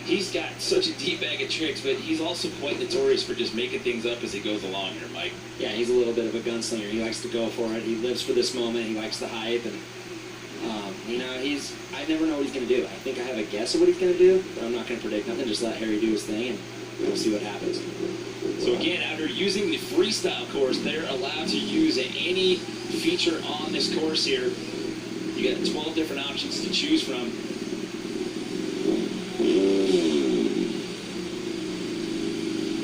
he's got such a deep bag of tricks, but he's also quite notorious for just making things up as he goes along here, Mike. Yeah, he's a little bit of a gunslinger. He likes to go for it. He lives for this moment. He likes the hype, and you know, I never know what he's going to do. I think I have a guess of what he's going to do, but I'm not going to predict nothing. Just let Harry do his thing, and we'll see what happens. So again, after using the freestyle course, they're allowed to use any feature on this course here. You got 12 different options to choose from.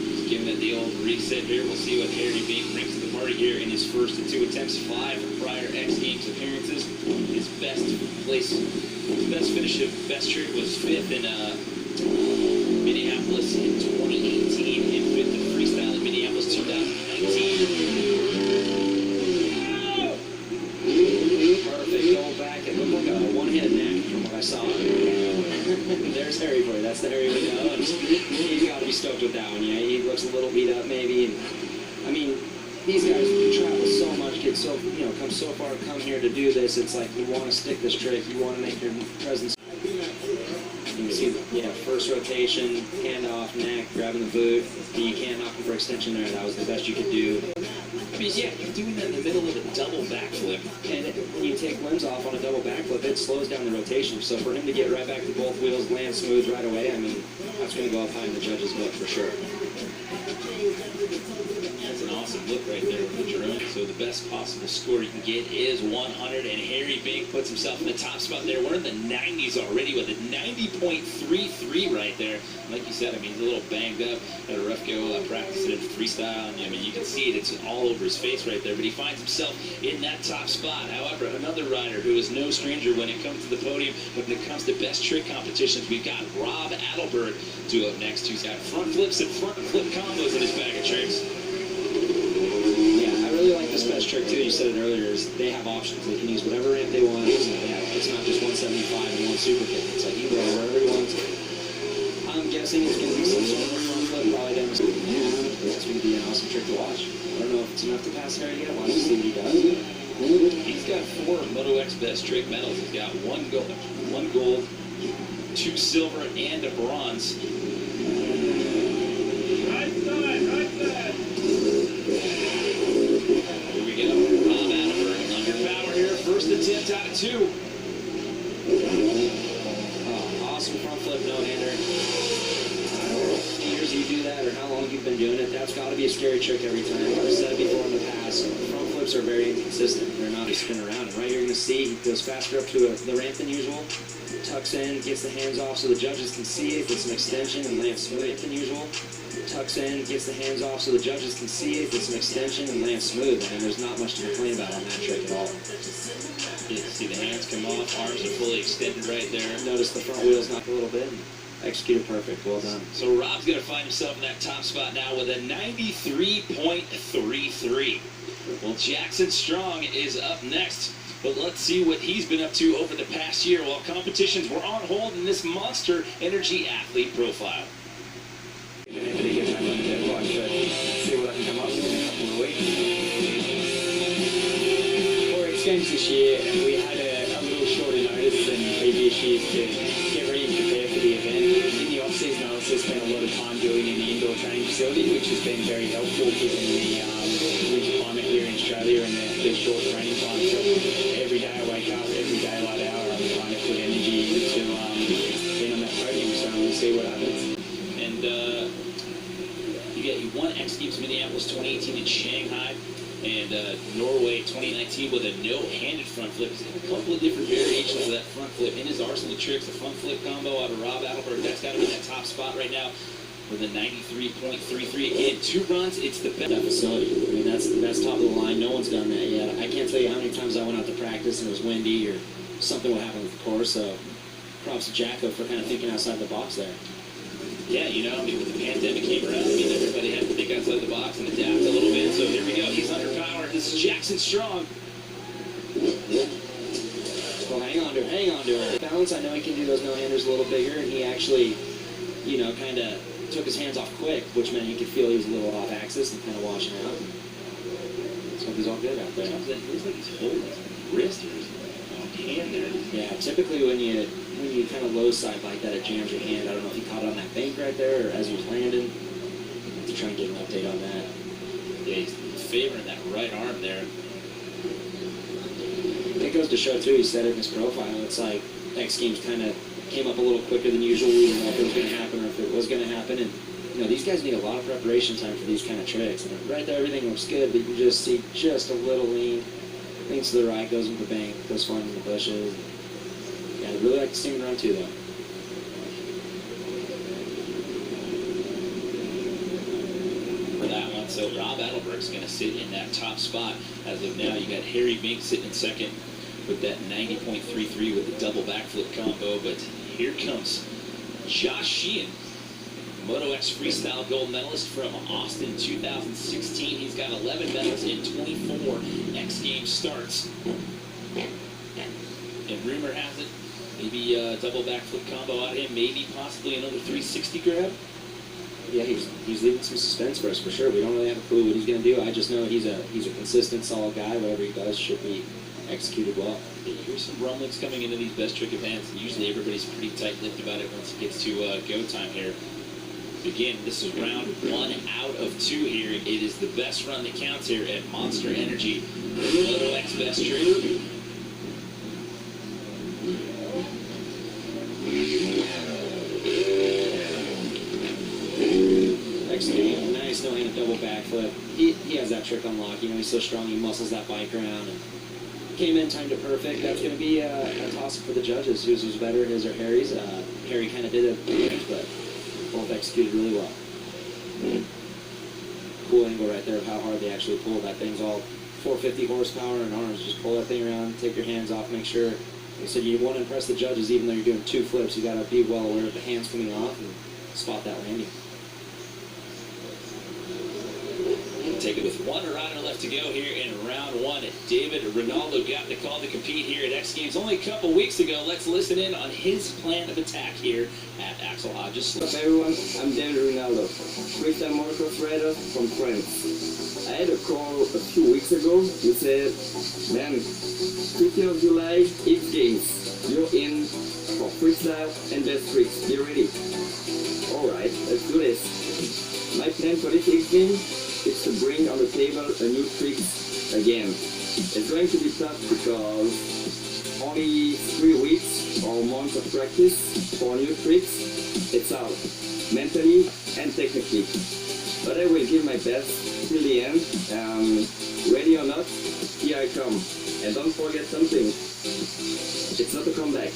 Just giving it the old reset here. We'll see what Harry Bink brings to the party here in his first 2 attempts, 5 prior X Games appearances. His best place, his best finish of best trick was 5th in Minneapolis in 2018 and 5th in freestyle in Minneapolis 2019. Perfect, going back and look like a one-handed knack from what I saw. There's Harry for you. That's the Harry we know. He's got to be stoked with that one. Yeah, he looks a little beat up maybe. And, I mean, these guys travel so much, get so, you know, come so far, come here to do this. It's like you want to stick this trick, you want to make your presence. You can see, yeah, first rotation, handoff, neck, grabbing the boot. You can't knock him for extension there. That was the best you could do. I mean, yeah, you're doing that in the middle of a double backflip. And when you take limbs off on a double backflip, it slows down the rotation. So for him to get right back to both wheels, land smooth right away, I mean, that's going to go up high in the judges' book for sure. That's an awesome look right there with the drone. So the best possible score you can get is 100, and Harry Bink puts himself in the top spot there. We're in the 90s already with a 90.33 right there. Like you said, I mean, he's a little banged up. Had a rough go practicing in freestyle, and I mean, you can see it. It's all over his face right there, but he finds himself in that top spot. However, another rider who is no stranger when it comes to the podium, when it comes to best trick competitions, we've got Rob Adelberg to up next, who's got front flips and front flip combos in his bag of tricks. Yeah, I really like this best trick too. You said it earlier, is they have options. They can use whatever ramp they want. It's not just 175 and one super kick. It's like he can go wherever he wants. I'm guessing it's going to be some sort of a front flip, probably down. That's going to be an awesome trick to watch. I don't know if it's enough to pass Harry yet. We'll have to see what he does. He's got 4 Moto X best trick medals. He's got 1 gold, 2 silver, and a bronze. Right side. Here we go. Rob Adelberg under power here. First attempt out of 2. Oh, awesome front flip no-hander. I don't know how many years you do that or how long you've been doing it. That's got to be a scary trick every time. I've said it before in the past. Front flips are very inconsistent. They're not just spin around. And right here you're going to see he goes faster up to the ramp than usual. Tucks in, gets the hands off so the judges can see it. Gets an extension and lands smooth than usual. Tucks in, gets the hands off so the judges can see it. Gets an extension and lands smooth. And there's not much to complain about on that trick at all. You see the hands come off, arms are fully extended right there. Notice the front wheels knock a little bit. Executed perfect. Well done. So Rob's going to find himself in that top spot now with a 93.33. Well, Jackson Strong is up next, but let's see what he's been up to over the past year while competitions were on hold in this Monster Energy athlete profile. See what I can come up with in a couple of weeks. For X Games this year, we had a little shorter notice than previous years to get ready and prepare for the event. In the off-season, I also spent a lot of time doing in the indoor training facility, which has been very helpful given the winter climate here in Australia and the short training time. So every day I wake up, every daylight hour, I'm trying to put energy into being on that podium. So we'll see what happens. And you won X Games Minneapolis 2018 in Shanghai and Norway 2019 with a no-handed front flip. He's got a couple of different variations of that front flip in his arsenal of tricks. The front flip combo out of Rob Adelberg, that's got to be in that top spot right now with a 93.33. Again, 2 runs, it's the best. That facility, I mean, that's top of the line. No one's done that yet. I can't tell you how many times I went out to practice and it was windy or something would happen with the course. So props to Jacko for kind of thinking outside the box there. Yeah, you know, I mean, when the pandemic came around, I mean, everybody had to think outside the box and adapt a little bit. So here we go. He's under power. This is Jackson Strong. Well, hang on to it. Balance, I know he can do those no-handers a little bigger, and he actually, you know, kind of took his hands off quick, which meant you could feel he was a little off axis and kind of washing out. So he's all good out there. It looks like he's holding his wrist or something. hand there. Yeah, typically when you kind of low side like that, it jams your hand. I don't know if he caught it on that bank right there or as he was landing. To try and get an update on that. Yeah, he's favoring that right arm there. It goes to show too, he said it in his profile, it's like X Games kind of came up a little quicker than usual. We didn't know if it was going to happen or if it was going to happen. And, you know, these guys need a lot of preparation time for these kind of tricks. And right there, everything looks good, but you can just see just a little lean. Leans to the right, goes into the bank, goes flying in the bushes. Yeah, I'd really like to see him run too, though. For that one, so Rob Adelberg's going to sit in that top spot. As of now, you got Harry Bink sitting in second with that 90.33 with the double backflip combo. But here comes Josh Sheehan, Moto X Freestyle gold medalist from Austin 2016. He's got 11 medals in 24 X Games starts. And rumor has it, maybe a double backflip combo out of him, maybe possibly another 360 grab. Yeah, he's leaving some suspense for us for sure. We don't really have a clue what he's going to do. I just know he's a consistent, solid guy. Whatever he does should be executed well. Here's some rumblings coming into these best trick events, and usually everybody's pretty tight-lipped about it once it gets to go time here. Again, this is round 1 out of 2 here. It is the best run that counts here at Monster Energy. Moto X best trick. Nice no-handed double backflip. He has that trick on lock. You know, he's so strong, he muscles that bike around. And came in, timed it perfect. That's going to be a toss-up for the judges. Whose was better, his or Harry's? Harry kind of did it, but both executed really well. Cool angle right there of how hard they actually pulled. That thing's all 450 horsepower and arms. Just pull that thing around, take your hands off, make sure. Like I said, you want to impress the judges even though you're doing 2 flips. You got to be well aware of the hands coming off and spot that landing. Take it with one rider left to go here in round 1. David Ronaldo got the call to compete here at X Games only a couple weeks ago. Let's listen in on his plan of attack here at Axel Hodges. What's up everyone, I'm David Ronaldo, freestyle motocross rider from France. I had a call a few weeks ago who said, man, 15th of July, X Games, you're in for freestyle and best tricks, get ready. Alright, let's do this. My plan for this X Games is to bring on the table a new trick again. It's going to be tough because only 3 weeks or months of practice for new tricks. It's out, mentally and technically. But I will give my best till the end. Ready or not, here I come. And don't forget something, it's not a comeback.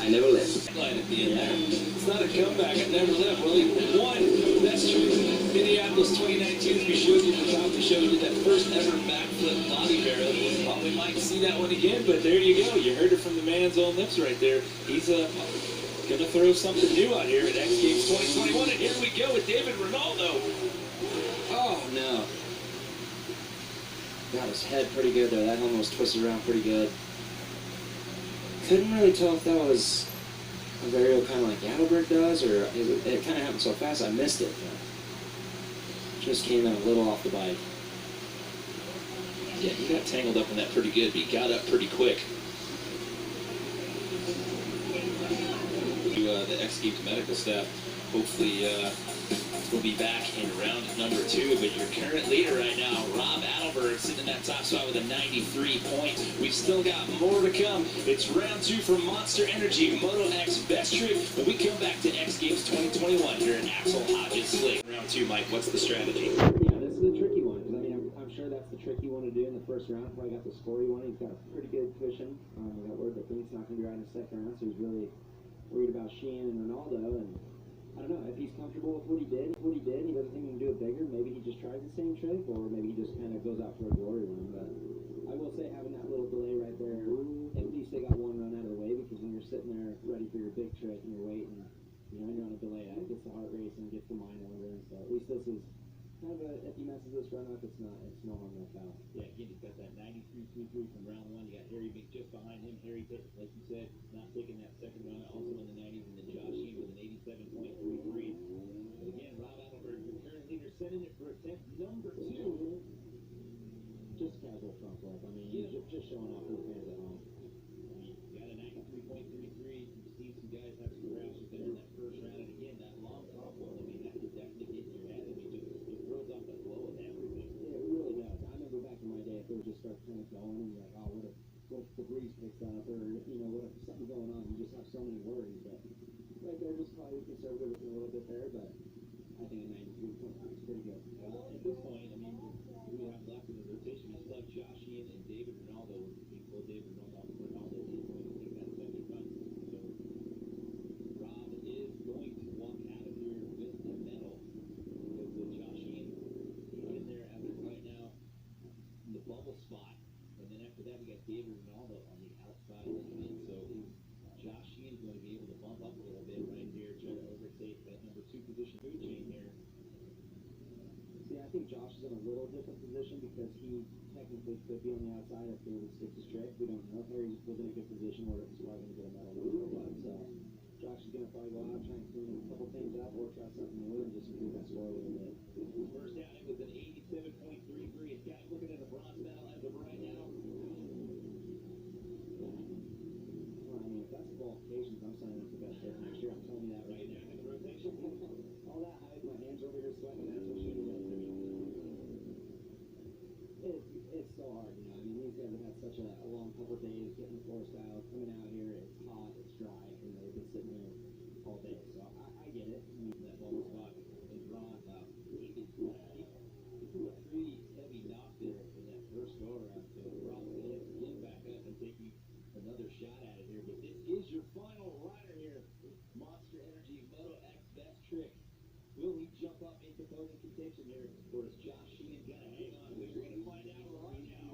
I never left. Line at the end there. It's not a comeback. I never left. Well, he won best trick Minneapolis 2019. As we showed you at the top of the show, did that first ever backflip body barrel. Well, we might see that one again, but there you go. You heard it from the man's own lips right there. He's gonna throw something new out here at X Games 2021. And here we go with David Ronaldo. Oh no. Got his head pretty good there. That helmet was twisted around pretty good. Couldn't really tell if that was a variable kind of like Adelberg does, or it kind of happened so fast I missed it. Just came in a little off the bike. Yeah, he got tangled up in that pretty good, but he got up pretty quick. To the X Games medical staff, hopefully we'll be back in round number 2, but your current leader right now, Rob Adelberg, sitting in that top spot with a 93 points. We've still got more to come. It's round 2 for Monster Energy Moto X Best Trick when we come back to X Games 2021 here in Axel Hodges Slick. Round 2, Mike, what's the strategy? Yeah, this is a tricky one, because I mean, I'm sure that's the trick you want to do in the first round. Probably got the score you want. He's got a pretty good cushion. We got word that Bink's not going to be riding the second round, so he's really worried about Sheehan and Ronaldo. And I don't know, if he's comfortable with what he did, he doesn't think he can do it bigger, maybe he just tries the same trick, or maybe he just kind of goes out for a glory run. But I will say, having that little delay right there, at least they got one run out of the way, because when you're sitting there ready for your big trick and you're waiting, you know, and you're on a delay, that gets the heart racing, gets the mind wandering. So at least this is kind of if he messes this run up, it's no harm, no foul. Yeah, again, he's got that 93.33 from round 1. You got Harry Bink just behind him. Harry, like you said, not taking that second run, also in the 90s, and then Josh Sheehan with an 87.33. But again, Rob Adelberg, your current leader, sending it for attempt number 2. Just casual front flip. I mean, just showing off for the fans at home. I mean, a 93.33. You've seen some guys have some crashes there in that first round. And again, that long combo, I mean, that could definitely get in your head. I mean, it throws off the flow of everything. Yeah, it really does. I remember back in my day, if it would just start kind of going, and you're like, oh, what if the breeze picks up, or, what if something's going on? You just have so many worries. But right there, just probably conservative a little bit there, but I think a 93.3 is pretty good. Well, at this point, I mean, we have left in the rotation. We still have Josh Ian and David Ronaldo. Well, David Ronaldo is going to take that second run. So Rob is going to walk out of here with the medal. Because Josh Ian, he's in there after right now in the bubble spot. And then after that, we got David Ronaldo on the outside looking in. So Josh Ian's going to be able to bump up a little bit right here, try to overtake that number 2 position food chain here. See, I think Josh is in a little different position because he technically could be on the outside if there was 6 straight. We don't know. Harry was in a good position where he's probably going to get a medal no matter what. So Josh is going to probably go out, try and clean a couple things up, or try something new and just improve that score a little bit. First down, it was an 87.33. It's got looking at a bronze medal as of right now. Well, I mean, if that's the qualifications, I'm signing up for best there next year. I'm telling you that right now. In the rotation. All that hype, my hands over here sweating, that's what she does to me. It's so hard, I mean, these guys have had such a long couple of days getting the course out, coming out here, it's hot, it's dry, and they've been sitting here all day. So I get it. I mean, That bubble spot is Ron. He threw a pretty heavy knock there in that first go around. So Ron will get back up and take another shot at it here. But this is your final rider here. Monster Energy Moto X Best Trick. Will he jump up into podium contention here, or is Josh Sheehan gonna hang on? We're gonna find out right now.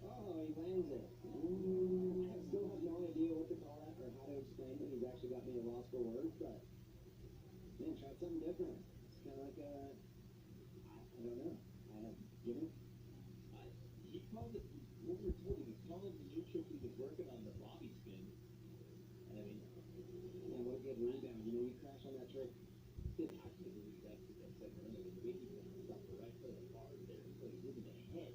oh, he lands it. I still have no idea what to call that or how to explain it. He's actually got me at a loss for words, but man, tried something different. It's kind of like I don't know. He called it, what we were told, he was calling the new trick he was working on, the bobby spin. And I mean, and what a good rebound. You crash on that trick. didn't actually believe that second run. The way he went up the right foot of the bar there, so he was in the head.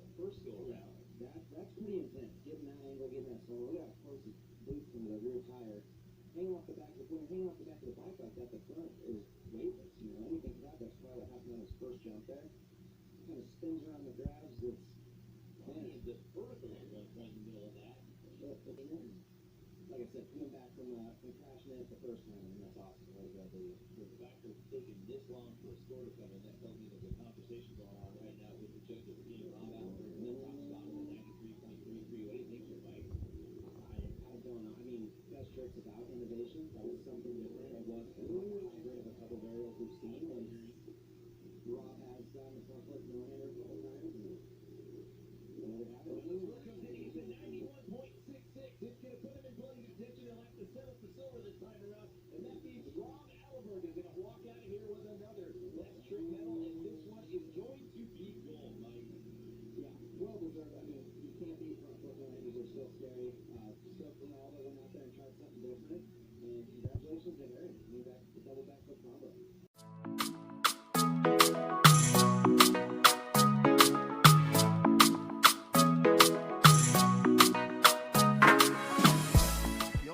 The first go around. That's pretty intense. Getting that angle, getting that slow. Look at how close his boot from the rear tire. Hanging off the back of the bike like that, the front is weightless. Anything like that, that's probably what happened on his first jump there. Kind of spins around the grabs. It's The vertical at one point in the middle of that. like I said, coming back from crashing it the first time, and that's awesome. What a good idea.